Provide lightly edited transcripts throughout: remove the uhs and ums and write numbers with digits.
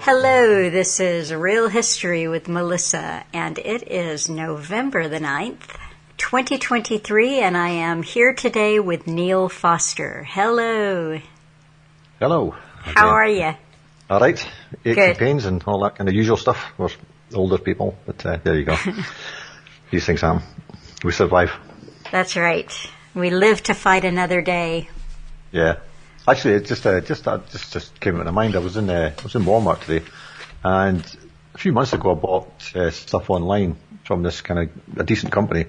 Hello, this is Real History with Melissa, and it is November the 9th, 2023, and I am here today with Neil Foster. Hello. Hello. How are you? All right. Aches Good. and pains and all that kind of usual stuff. We're older people, but there you go. These things happen. We survive. That's right. We live to fight another day. Yeah. Actually, it just came into mind. I was in Walmart today, and a few months ago I bought stuff online from this kind of a decent company,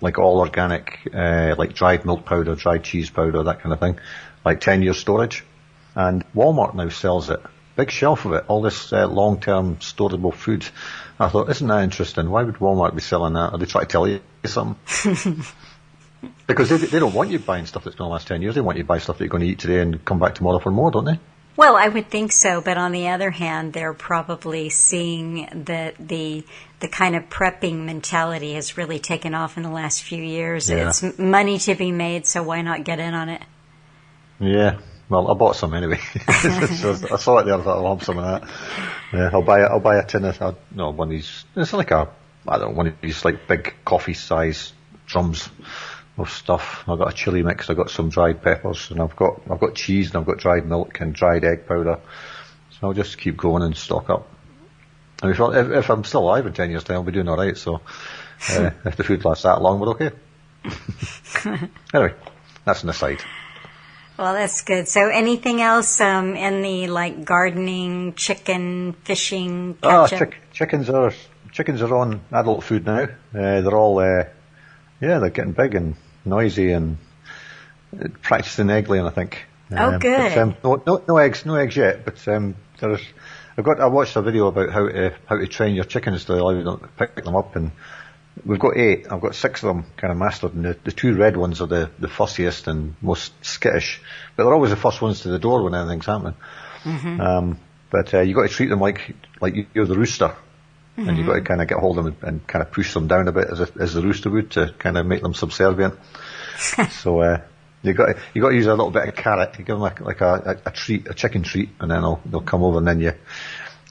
like all organic, like dried milk powder, dried cheese powder, that kind of thing, like 10-year storage. And Walmart now sells it. Big shelf of it, all this long-term storable food. I thought, isn't that interesting? Why would Walmart be selling that? Are they trying to tell you something? Because they don't want you buying stuff that's going to last 10 years. They want you to buy stuff that you're going to eat today and come back tomorrow for more, don't they? Well, I would think so, but on the other hand, they're probably seeing that the kind of prepping mentality has really taken off in the last few years. Yeah. It's money to be made, so why not get in on it? Yeah. Well, I bought some anyway. So I saw it there. I thought I'll have some of that. Yeah, I'll buy a tin of one of these. It's like one of these like big coffee size drums of stuff. I've got a chili mix. I've got some dried peppers, and I've got cheese, and I've got dried milk and dried egg powder. So I'll just keep going and stock up. And if I'm still alive in 10 years' time, I'll be doing all right. So if the food lasts that long, we're okay. Anyway, that's an aside. Well, that's good. So anything else in the like gardening, chicken, fishing, ketchup? Chickens are on adult food now. They're all they're getting big and noisy and practicing egg laying, I think. Oh, good. But, no eggs yet. But I watched a video about how to train your chickens to allow you to pick them up, and we've got 8. I've got 6 of them kind of mastered, and the 2 red ones are the fussiest and most skittish. But they're always the first ones to the door when anything's happening. Mm-hmm. But you've got to treat them like you're the rooster. Mm-hmm. And you've got to kind of get hold of them and kind of push them down a bit as the rooster would to kind of make them subservient. So you got to use a little bit of carrot. You give them like a treat, a chicken treat, and then they'll come over, and then you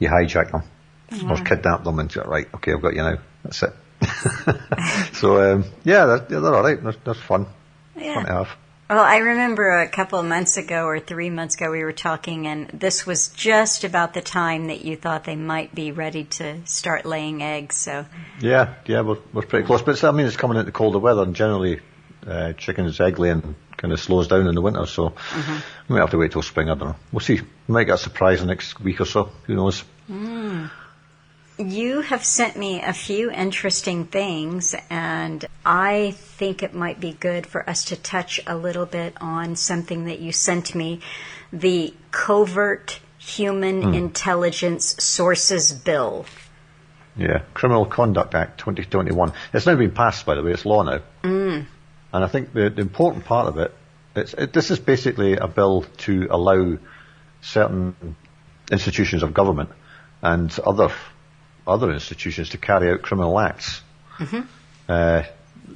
hijack them or kidnap them and right, okay, I've got you now. That's it. So they're all right. They're fun. Yeah. Fun to have. Well, I remember a couple of months ago or 3 months ago we were talking, and this was just about the time that you thought they might be ready to start laying eggs. So yeah, we're pretty close. But it's coming into colder weather, and generally chickens' egg laying kind of slows down in the winter. So we might have to wait till spring. I don't know. We'll see. We might get a surprise the next week or so. Who knows? You have sent me a few interesting things, and I think it might be good for us to touch a little bit on something that you sent me, the Covert Human Intelligence Sources Bill. Yeah, Criminal Conduct Act 2021. It's now been passed, by the way. It's law now. And I think the important part of it, this is basically a bill to allow certain institutions of government and other institutions to carry out criminal acts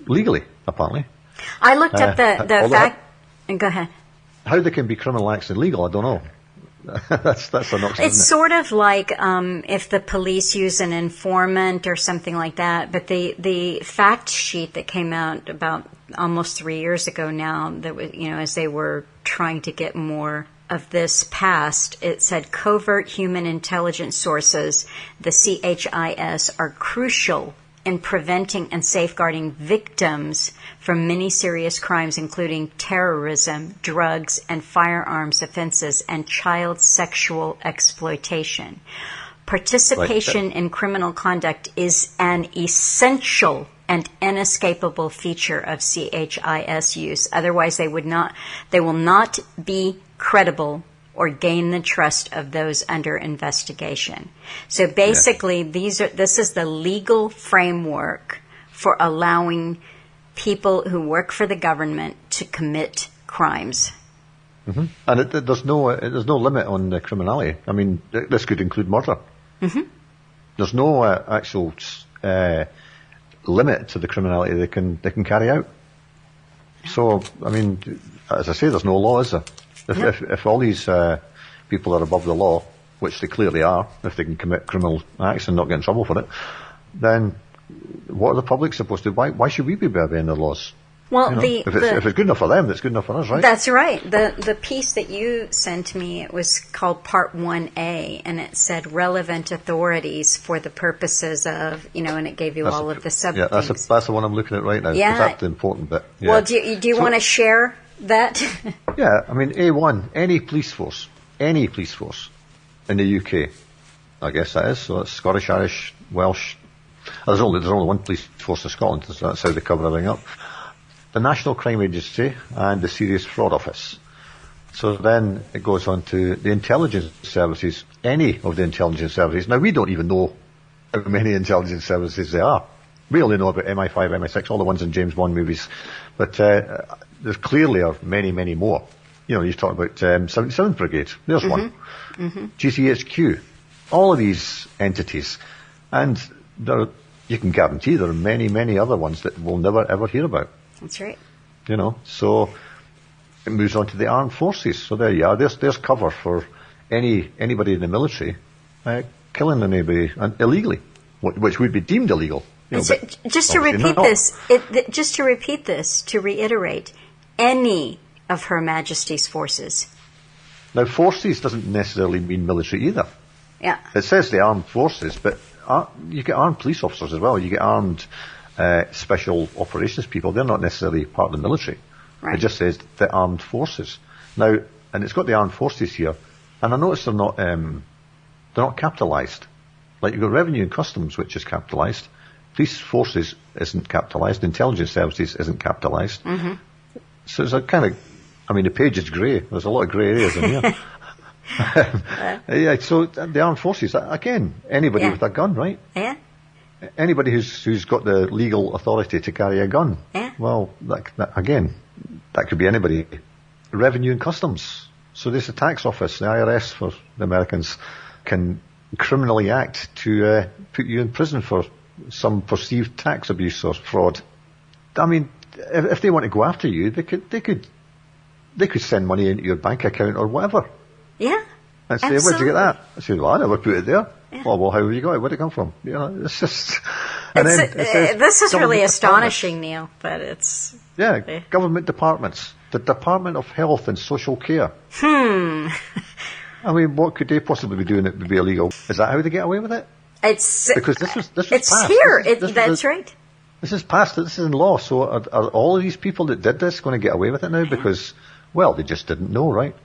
legally, apparently. I looked up the fact. Go ahead. How they can be criminal acts illegal, I don't know. that's a nonsense. It's sort of like if the police use an informant or something like that. But the fact sheet that came out about almost 3 years ago now, that was, as they were trying to get more of this passed, it said covert human intelligence sources, the CHIS, are crucial in preventing and safeguarding victims from many serious crimes, including terrorism, drugs, and firearms offenses, and child sexual exploitation. Participation in criminal conduct is an essential and inescapable feature of CHIS use. Otherwise, they will not be credible or gain the trust of those under investigation. So basically, this is the legal framework for allowing people who work for the government to commit crimes. Mm-hmm. And there's no limit on the criminality. I mean, this could include murder. Mm-hmm. There's no actual limit to the criminality they can carry out. So, I mean, as I say, there's no law, is there? If all these people are above the law, which they clearly are, if they can commit criminal acts and not get in trouble for it, then what are the public supposed to do? Why should we be obeying the laws? Well, if it's good enough for them, it's good enough for us, right? That's right. The piece that you sent me, it was called Part 1A, and it said relevant authorities for the purposes of, and it gave you all of the sub things. That's the one I'm looking at right now. Yeah. That's the important bit. Yeah. Well, do you want to share that? Yeah, I mean, A1, any police force in the UK, I guess that is, so that's Scottish, Irish, Welsh. There's only one police force in Scotland, so that's how they cover everything up. The National Crime Agency and the Serious Fraud Office. So then it goes on to the intelligence services, any of the intelligence services. Now, we don't even know how many intelligence services there are. We only know about MI5, MI6, all the ones in James Bond movies. But there clearly are many, many more. You talk about 77th Brigade. There's one. Mm-hmm. GCHQ. All of these entities. And you can guarantee there are many, many other ones that we'll never, ever hear about. That's right. So it moves on to the armed forces. So there you are. There's cover for anybody in the military killing anybody illegally, which would be deemed illegal. Just to repeat this, to reiterate, any of Her Majesty's forces. Now, forces doesn't necessarily mean military either. Yeah. It says the armed forces, but you get armed police officers as well. You get armed special operations people. They're not necessarily part of the military. Right. It just says the armed forces. Now, and it's got the armed forces here, and I notice they're not capitalised. Like you've got revenue and customs, which is capitalised. Police forces isn't capitalised. Intelligence services isn't capitalised. Mm-hmm. So it's a kind of, the page is grey. There's a lot of grey areas in here. Yeah, so the armed forces, again, anybody with a gun, right? Yeah. Anybody who's got the legal authority to carry a gun. Yeah. Well, that could be anybody. Revenue and customs. So there's a tax office, the IRS for the Americans, can criminally act to put you in prison for some perceived tax abuse or fraud. If they want to go after you, they could send money into your bank account or whatever. Yeah. And say, where'd you get that? I say, well, I never put it there. Yeah. Oh, well, how have you got it? Where'd it come from? It's just... this is really astonishing, Neil, but it's... Yeah, government departments. The Department of Health and Social Care. What could they possibly be doing that would be illegal? Is that how they get away with it? Because this was it's passed. Here. That's right. This is passed. This is in law. So are all of these people that did this going to get away with it now? Because, well, they just didn't know, right?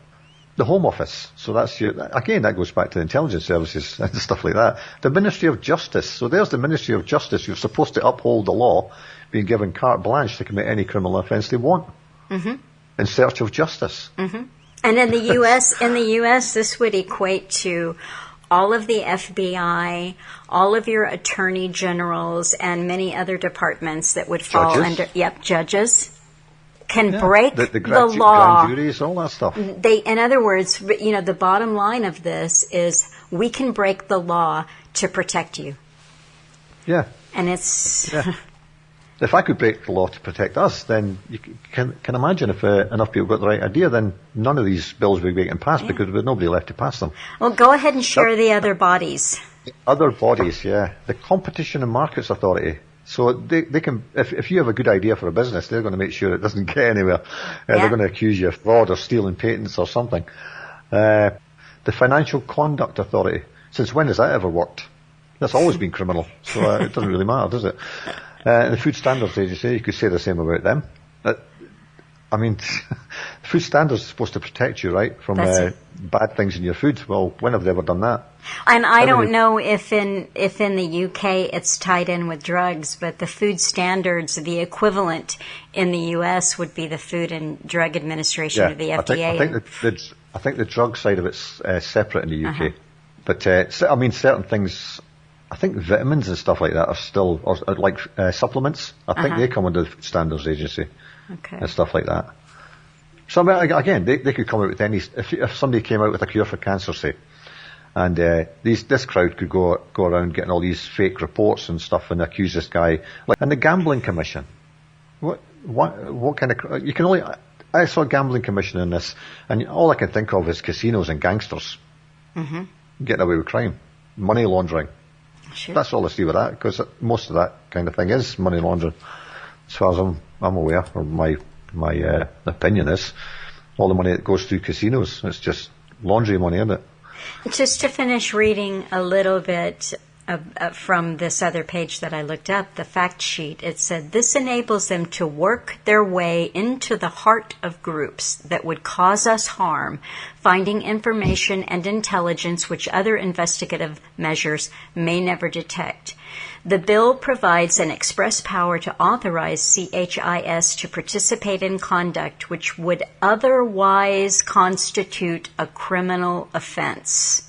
The Home Office. So that goes back to the intelligence services and stuff like that. The Ministry of Justice. So there's the Ministry of Justice who's supposed to uphold the law, being given carte blanche to commit any criminal offence they want. Mm-hmm. In search of justice. Mm-hmm. And in the U.S., this would equate to all of the FBI, all of your attorney generals, and many other departments that would fall under. Yep, judges can break the law. Grand juries, all that stuff. In other words, the bottom line of this is we can break the law to protect you. Yeah. And it's. Yeah. If I could break the law to protect us, then you can imagine if enough people got the right idea, then none of these bills would be getting passed because there was nobody left to pass them. Well, go ahead and share the other bodies. Other bodies, yeah. The Competition and Markets Authority. So they can, if you have a good idea for a business, they're going to make sure it doesn't get anywhere. They're going to accuse you of fraud or stealing patents or something. The Financial Conduct Authority. Since when has that ever worked? That's always been criminal, so it doesn't really matter, does it? The Food Standards Agency, you could say the same about them. Food standards are supposed to protect you, right, from bad things in your food. Well, when have they ever done that? And I don't know if in the UK it's tied in with drugs, but the food standards, the equivalent in the US would be the Food and Drug Administration or the FDA. I think the drug side of it's separate in the UK. Uh-huh. But certain things. I think vitamins and stuff like that are still, or like supplements. I think they come under the Food Standards Agency and stuff like that. So again, they could come out with any. If somebody came out with a cure for cancer, say, and this crowd could go around getting all these fake reports and stuff and accuse this guy. And the Gambling Commission. What kind of? You can only. I saw a Gambling Commission in this, and all I can think of is casinos and gangsters. Mm-hmm. getting away with crime, money laundering. Sure. That's all I see with that, because most of that kind of thing is money laundering, as far as I'm aware, or my opinion is. All the money that goes through casinos, it's just laundry money, isn't it? Just to finish reading a little bit from this other page that I looked up, the fact sheet, it said, this enables them to work their way into the heart of groups that would cause us harm, finding information and intelligence which other investigative measures may never detect. The bill provides an express power to authorize CHIS to participate in conduct which would otherwise constitute a criminal offense.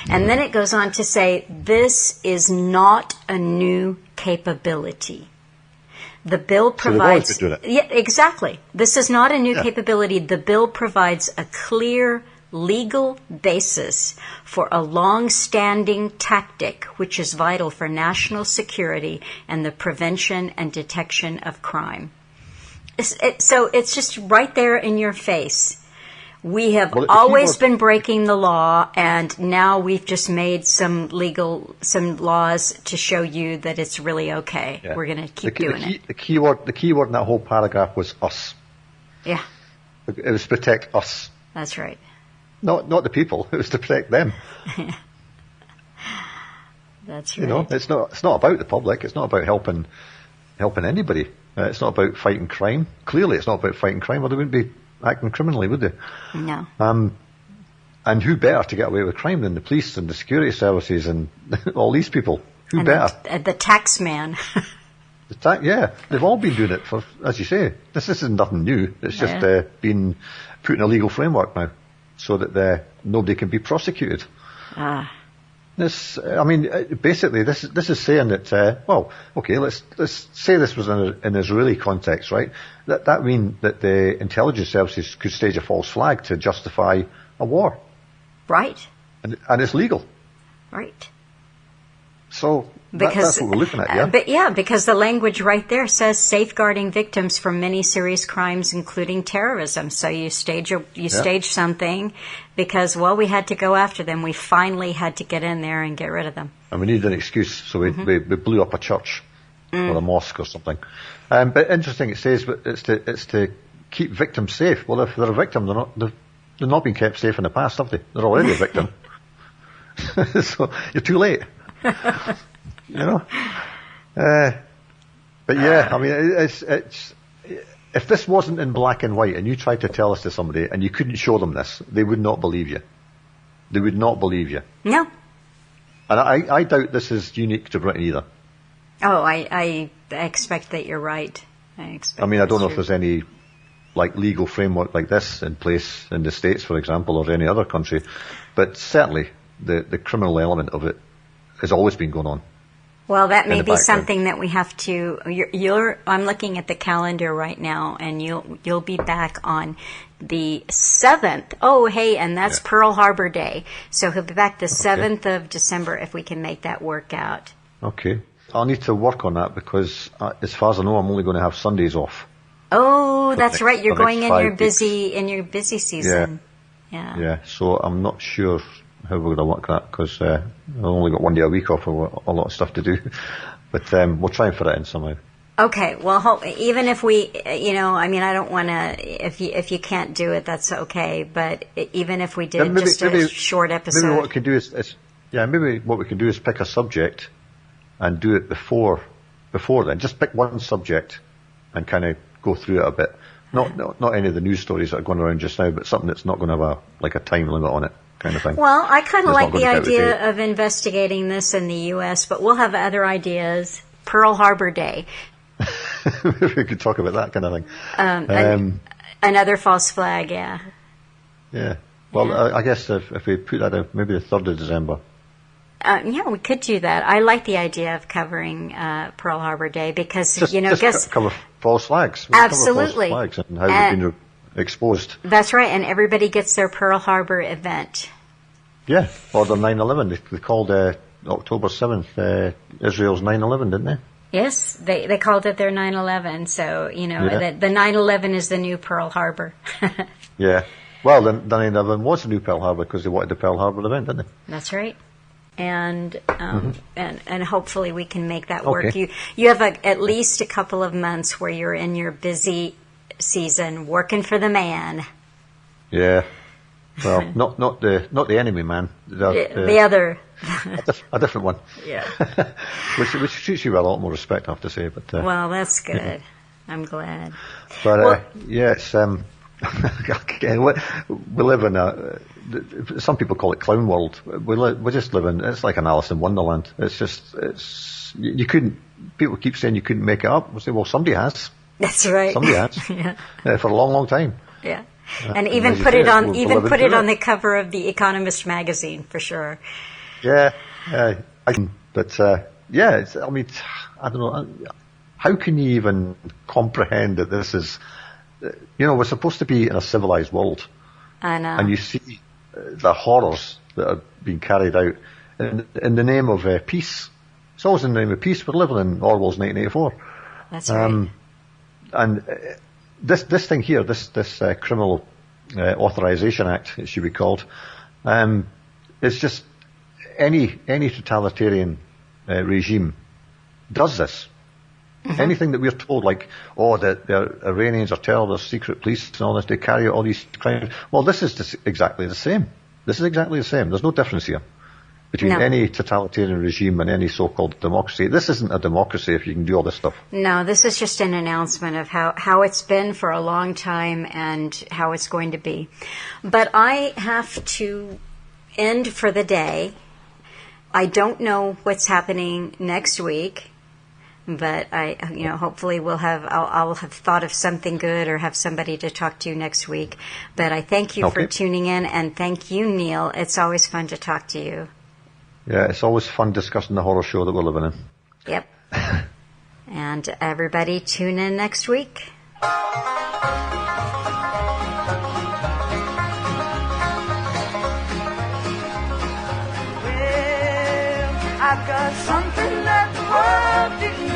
And then it goes on to say, this is not a new capability. The bill provides... So they've always been doing it. Yeah, exactly. This is not a new capability. The bill provides a clear legal basis for a long-standing tactic which is vital for national security and the prevention and detection of crime. So it's just right there in your face. We have always been breaking the law, and now we've just made some laws to show you that it's really okay. Yeah. We're going to keep doing it. The key word in that whole paragraph was us. Yeah. It was protect us. That's right. Not the people. It was to protect them. That's right. You know, it's not about the public. It's not about helping anybody. It's not about fighting crime. Clearly, it's not about fighting crime, or they wouldn't be acting criminally, would they? No. And who better to get away with crime than the police and the security services and all these people? Who better? The tax man. They've all been doing it for, as you say, this isn't nothing new. It's just been put in a legal framework now, so that nobody can be prosecuted. Basically, this is saying that, let's say this was in an Israeli context, right? That mean that the intelligence services could stage a false flag to justify a war. Right. And it's legal. Right. So that's what we're looking at, yeah? Because the language right there says safeguarding victims from many serious crimes, including terrorism. So you stage something because, we had to go after them. We finally had to get in there and get rid of them. And we needed an excuse, so we blew up a church or a mosque or something. But interesting, it says it's to keep victims safe. Well, if they're a victim, they're not being kept safe in the past, have they? They're already a victim. So you're too late. You know, but yeah, I mean, it's if this wasn't in black and white, and you tried to tell us to somebody, and you couldn't show them this, they would not believe you. They would not believe you. No. And I doubt this is unique to Britain either. Oh, I expect that you're right. I don't know if there's any legal framework like this in place in the States, for example, or any other country, but certainly the criminal element of it has always been going on. Well, that may be something that we have to. I'm looking at the calendar right now, and you'll be back on the 7th. Oh, hey, and that's Pearl Harbor Day, so he'll be back the 7th of December if we can make that work out. Okay, I'll need to work on that because, as far as I know, I'm only going to have Sundays off. Oh, that's right. You're going in your busy season. Yeah. Yeah. So I'm not sure how we're going to work that because I've only got one day a week off, or a lot of stuff to do. But we'll try and fit it in somehow. Okay. Well, even if we, I don't want to. If you can't do it, that's okay. But even if we did a short episode, maybe what we can do is pick a subject and do it before then. Just pick one subject and kind of go through it a bit. Not any of the news stories that are going around just now, but something that's not going to have a time limit on it. Kind of thing. Well, I kind of like the idea of investigating this in the U.S., but we'll have other ideas. Pearl Harbor Day. We could talk about that kind of thing. Another false flag, yeah. Yeah. Well, I guess if we put that out, maybe the 3rd of December. We could do that. I like the idea of covering Pearl Harbor Day because, cover false flags. Absolutely. Cover false flags and how they've been exposed. That's right, and everybody gets their Pearl Harbor event. Yeah, or the 9/11. They called October 7th Israel's 9/11, didn't they? Yes, they called it their 9/11. So, the 9/11 is the new Pearl Harbor. Yeah. Well, then there was a new Pearl Harbor because they wanted the Pearl Harbor event, didn't they? That's right. And and hopefully we can make that work. Okay. You have at least a couple of months where you're in your busy season working for the man. Yeah. Well, not the enemy man. The other. A different one. Yeah. which treats you with a lot more respect, I have to say. But well, that's good. Yeah. I'm glad. But yeah, it's we live in some people call it clown world. We just live in, it's like an Alice in Wonderland. You couldn't. People keep saying you couldn't make it up. We say, well, somebody has. That's right. Somebody has. Yeah. For a long, long time. Yeah. And even put it on the cover of the Economist magazine for sure. Yeah. But yeah, I mean, I don't know. How can you even comprehend that this is, we're supposed to be in a civilized world. I know. And you see the horrors that are being carried out in the name of peace. It's always in the name of peace. We're living in Orwell's 1984. That's right. And this thing here, this Criminal Authorization Act, it should be called, it's just any totalitarian regime does this. Mm-hmm. Anything that we're told, like, the Iranians are terrorists, secret police and all this, they carry out all these crimes. Well, this is exactly the same. This is exactly the same. There's no difference here between any totalitarian regime and any so-called democracy. This isn't a democracy if you can do all this stuff. No, this is just an announcement of how it's been for a long time and how it's going to be. But I have to end for the day. I don't know what's happening next week. But hopefully I'll have thought of something good or have somebody to talk to next week. But I thank you for tuning in, and thank you, Neil. It's always fun to talk to you. Yeah, it's always fun discussing the horror show that we're living in. Yep. And everybody tune in next week. I've got something that the world didn't